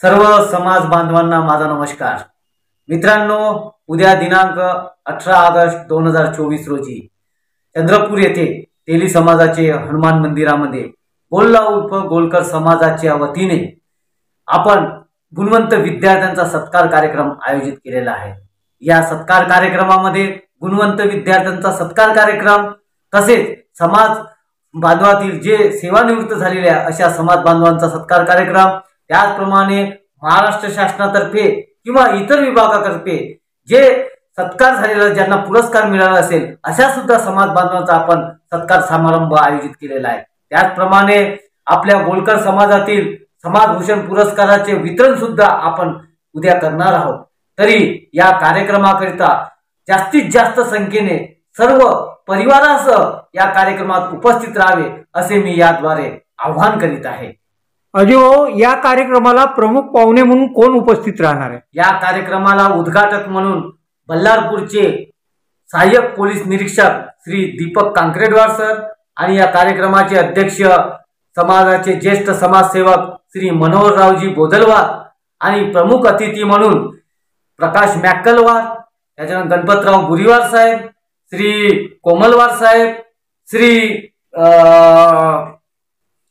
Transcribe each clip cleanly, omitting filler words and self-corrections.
सर्व समाज बांधवांना माझा नमस्कार। मित्रांनो, उद्या दिनांक 18 ऑगस्ट 2024 रोजी चंद्रपूर येथे तेली समाजाचे हनुमान मंदिरामध्ये गोल्ला उर्फ गोलकर समाजाच्या वतीने आपण गुणवंत विद्यार्थ्यांचा सत्कार कार्यक्रम आयोजित केलेला आहे। या सत्कार कार्यक्रमामध्ये गुणवंत विद्यार्थ्यांचा सत्कार कार्यक्रम तसेच समाज बांधवातील जे सेवानिवृत्त झालेल्या अशा समाज बांधवांचा सत्कार कार्यक्रम, त्याचप्रमाणे महाराष्ट्र शासनातर्फे किंवा इतर विभागातर्फे जे सत्कार झालेला ज्यांना पुरस्कार मिळाला असेल अशा सुद्धा समाज बांधवांचा आपण सत्कार समारंभ आयोजित केलेला आहे। त्याचप्रमाणे आपल्या गोलकर समाजातील समाजभूषण पुरस्काराचे वितरण सुद्धा आपण उद्या करणार आहोत। तरी या कार्यक्रमाकरिता जास्तीत जास्त संख्येने सर्व परिवारासह या कार्यक्रमात उपस्थित राहावे असे मी याद्वारे आवाहन करीत आहे। अजय भाऊ, या कार्यक्रमाला प्रमुख पाहुणे म्हणून कोण उपस्थित राहणार आहे? या कार्यक्रमाला उद्घाटक म्हणून बल्लारपूरचे सहाय्यक पोलीस निरीक्षक श्री दीपक कांकरेडवार सर आणि या कार्यक्रमाचे अध्यक्ष समाजाचे ज्येष्ठ समाजसेवक श्री मनोहररावजी बोदलवार आणि प्रमुख अतिथी म्हणून प्रकाश मॅक्कलवार, त्याच्यानंतर गणपतराव गुरीवार साहेब, श्री कोमलवार साहेब, श्री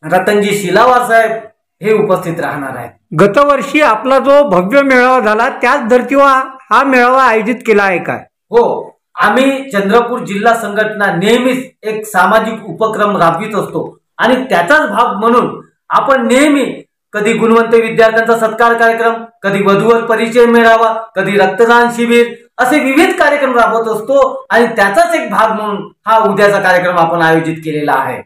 रतनजी शिलावार साहेब हे उपस्थित राहणार आहेत। गतवर्षी आपला जो भव्य मेळावा झाला त्याच धर्तीवर हा मेळावा आयोजित केला आहे काय? हो, आम्ही चंद्रपूर जिल्हा संघटना नेहमीच एक सामाजिक उपक्रम राबवित असतो आणि त्याचाच भाग म्हणून आपण नेहमी कधी गुणवंत विद्यार्थ्यांचा सत्कार कार्यक्रम, कधी वधूवर परिचय मेळावा, कधी रक्तदान शिबिर असे विविध कार्यक्रम राबवत असतो आणि त्याचाच एक भाग म्हणून हा उद्याचा कार्यक्रम आपण आयोजित केलेला आहे।